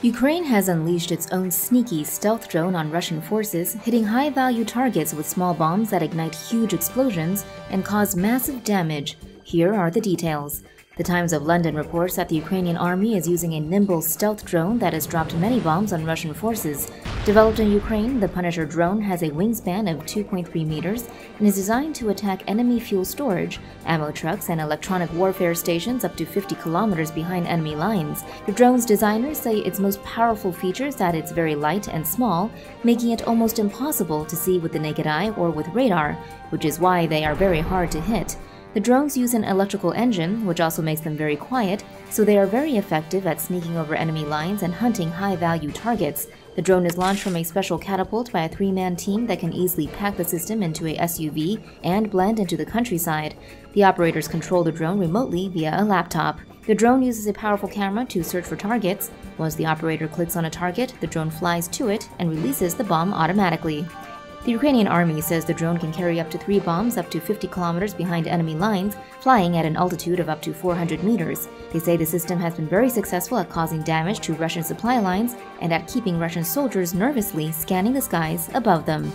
Ukraine has unleashed its own sneaky stealth drone on Russian forces, hitting high-value targets with small bombs that ignite huge explosions and cause massive damage. Here are the details. The Times of London reports that the Ukrainian army is using a nimble stealth drone that has dropped many bombs on Russian forces. Developed in Ukraine, the Punisher drone has a wingspan of 2.3 meters and is designed to attack enemy fuel storage, ammo trucks, and electronic warfare stations up to 50 kilometers behind enemy lines. The drone's designers say its most powerful feature is that it's very light and small, making it almost impossible to see with the naked eye or with radar, which is why they are very hard to hit. The drones use an electrical engine, which also makes them very quiet, so they are very effective at sneaking over enemy lines and hunting high-value targets. The drone is launched from a special catapult by a three-man team that can easily pack the system into a SUV and blend into the countryside. The operators control the drone remotely via a laptop. The drone uses a powerful camera to search for targets. Once the operator clicks on a target, the drone flies to it and releases the bomb automatically. The Ukrainian army says the drone can carry up to 3 bombs up to 50 kilometers behind enemy lines, flying at an altitude of up to 400 meters. They say the system has been very successful at causing damage to Russian supply lines and at keeping Russian soldiers nervously scanning the skies above them.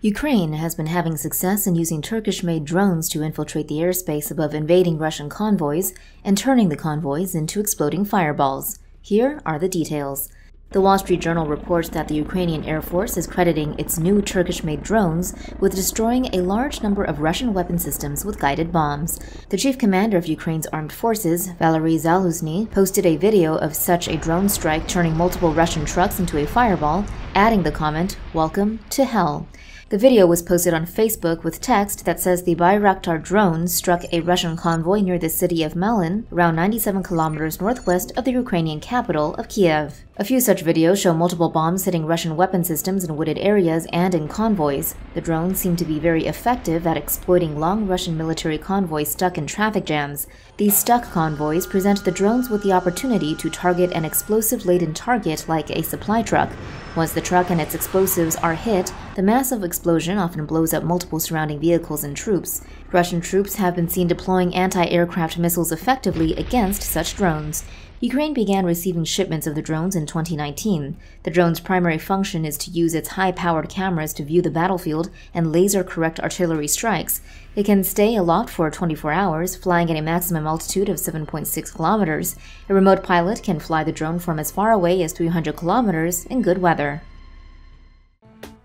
Ukraine has been having success in using Turkish-made drones to infiltrate the airspace above invading Russian convoys and turning the convoys into exploding fireballs. Here are the details. The Wall Street Journal reports that the Ukrainian Air Force is crediting its new Turkish-made drones with destroying a large number of Russian weapon systems with guided bombs. The chief commander of Ukraine's armed forces, Valery Zaluzny, posted a video of such a drone strike turning multiple Russian trucks into a fireball, adding the comment, "Welcome to hell." The video was posted on Facebook with text that says the Bayraktar drone struck a Russian convoy near the city of Malin, around 97 kilometers northwest of the Ukrainian capital of Kyiv. A few such videos show multiple bombs hitting Russian weapon systems in wooded areas and in convoys. The drones seem to be very effective at exploiting long Russian military convoys stuck in traffic jams. These stuck convoys present the drones with the opportunity to target an explosive-laden target like a supply truck. Once the truck and its explosives are hit, the massive explosion often blows up multiple surrounding vehicles and troops. Russian troops have been seen deploying anti-aircraft missiles effectively against such drones. Ukraine began receiving shipments of the drones in 2019. The drone's primary function is to use its high-powered cameras to view the battlefield and laser-correct artillery strikes. It can stay aloft for 24 hours, flying at a maximum altitude of 7.6 kilometers. A remote pilot can fly the drone from as far away as 300 kilometers in good weather.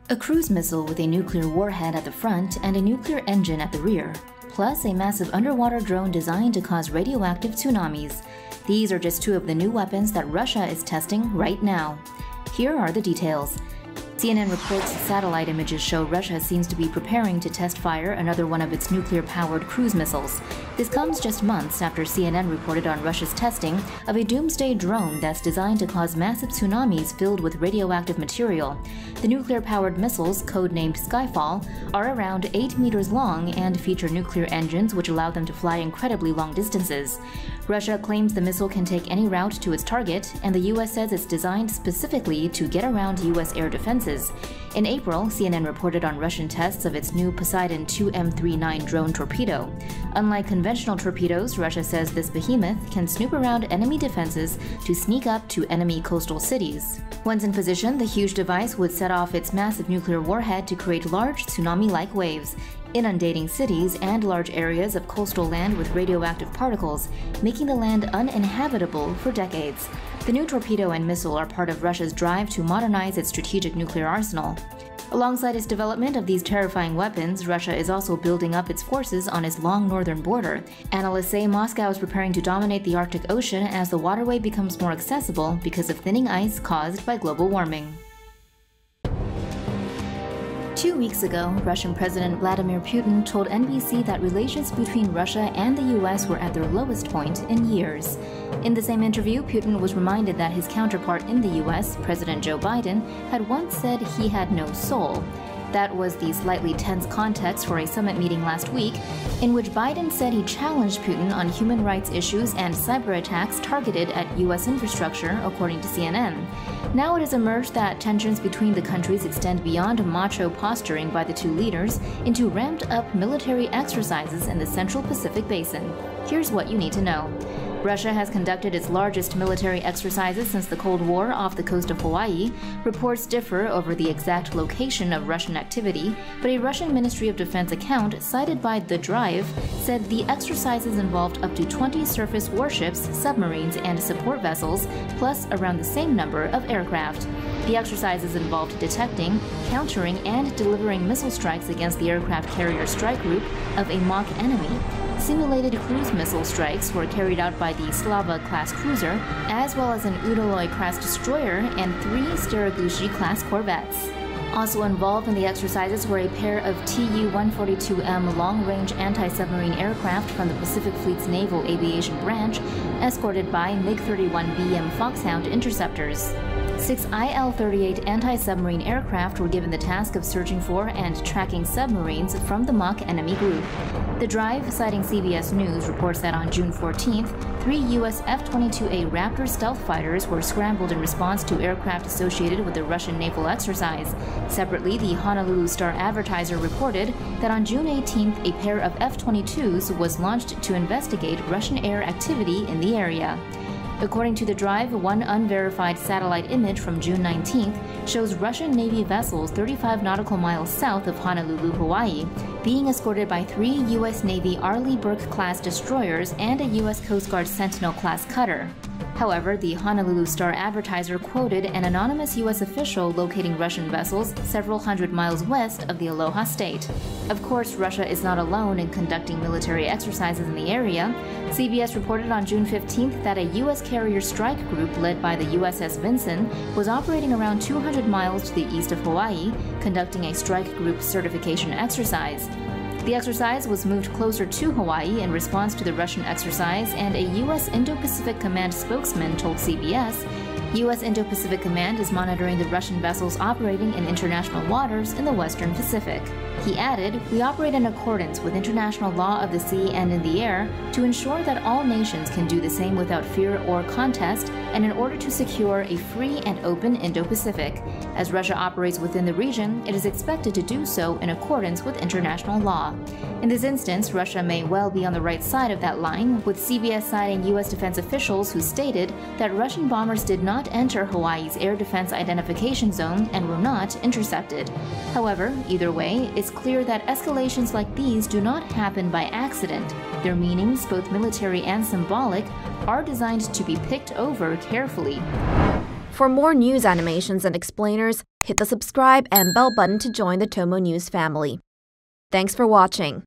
A cruise missile with a nuclear warhead at the front and a nuclear engine at the rear, plus a massive underwater drone designed to cause radioactive tsunamis. These are just 2 of the new weapons that Russia is testing right now. Here are the details. CNN reports satellite images show Russia seems to be preparing to test fire another one of its nuclear-powered cruise missiles. This comes just months after CNN reported on Russia's testing of a doomsday drone that's designed to cause massive tsunamis filled with radioactive material. The nuclear-powered missiles, codenamed Skyfall, are around 8 meters long and feature nuclear engines which allow them to fly incredibly long distances. Russia claims the missile can take any route to its target, and the U.S. says it's designed specifically to get around U.S. air defenses. In April, CNN reported on Russian tests of its new Poseidon 2M39 drone torpedo. Unlike conventional torpedoes, Russia says this behemoth can snoop around enemy defenses to sneak up to enemy coastal cities. Once in position, the huge device would set off its massive nuclear warhead to create large tsunami-like waves, inundating cities and large areas of coastal land with radioactive particles, making the land uninhabitable for decades. The new torpedo and missile are part of Russia's drive to modernize its strategic nuclear arsenal. Alongside its development of these terrifying weapons, Russia is also building up its forces on its long northern border. Analysts say Moscow is preparing to dominate the Arctic Ocean as the waterway becomes more accessible because of thinning ice caused by global warming. 2 weeks ago, Russian President Vladimir Putin told NBC that relations between Russia and the US were at their lowest point in years. In the same interview, Putin was reminded that his counterpart in the US, President Joe Biden, had once said he had no soul. That was the slightly tense context for a summit meeting last week, in which Biden said he challenged Putin on human rights issues and cyber attacks targeted at US infrastructure, according to CNN. Now it has emerged that tensions between the countries extend beyond macho posturing by the 2 leaders into ramped-up military exercises in the Central Pacific Basin. Here's what you need to know. Russia has conducted its largest military exercises since the Cold War off the coast of Hawaii. Reports differ over the exact location of Russian activity, but a Russian Ministry of Defense account cited by The Drive said the exercises involved up to 20 surface warships, submarines, and support vessels, plus around the same number of aircraft. The exercises involved detecting, countering, and delivering missile strikes against the aircraft carrier strike group of a mock enemy. Simulated cruise missile strikes were carried out by the Slava-class cruiser, as well as an Udaloy-class destroyer and 3 Staraguchi-class corvettes. Also involved in the exercises were a pair of Tu-142M long-range anti-submarine aircraft from the Pacific Fleet's Naval Aviation Branch, escorted by MiG-31BM Foxhound interceptors. 6 IL-38 anti-submarine aircraft were given the task of searching for and tracking submarines from the mock enemy group. The Drive, citing CBS News, reports that on June 14th, 3 U.S. F-22A Raptor stealth fighters were scrambled in response to aircraft associated with the Russian naval exercise. Separately, the Honolulu Star-Advertiser reported that on June 18th, a pair of F-22s was launched to investigate Russian air activity in the area. According to The Drive, one unverified satellite image from June 19th shows Russian Navy vessels 35 nautical miles south of Honolulu, Hawaii, being escorted by 3 U.S. Navy Arleigh Burke-class destroyers and a U.S. Coast Guard Sentinel-class cutter. However, the Honolulu Star-Advertiser quoted an anonymous U.S. official locating Russian vessels several hundred miles west of the Aloha State. Of course, Russia is not alone in conducting military exercises in the area. CBS reported on June 15th that a U.S. carrier strike group led by the USS Vinson was operating around 200 miles to the east of Hawaii, conducting a strike group certification exercise. The exercise was moved closer to Hawaii in response to the Russian exercise, and a U.S. Indo-Pacific Command spokesman told CBS, U.S. Indo-Pacific Command is monitoring the Russian vessels operating in international waters in the Western Pacific. He added, "We operate in accordance with international law of the sea and in the air to ensure that all nations can do the same without fear or contest, and in order to secure a free and open Indo-Pacific. As Russia operates within the region, it is expected to do so in accordance with international law." In this instance, Russia may well be on the right side of that line, with CBS citing U.S. defense officials who stated that Russian bombers did not enter Hawaii's air defense identification zone and were not intercepted. However, either way, it's clear that escalations like these do not happen by accident. Their meanings, both military and symbolic, are designed to be picked over carefully. For more news animations and explainers, hit the subscribe and bell button to join the TomoNews family. Thanks for watching.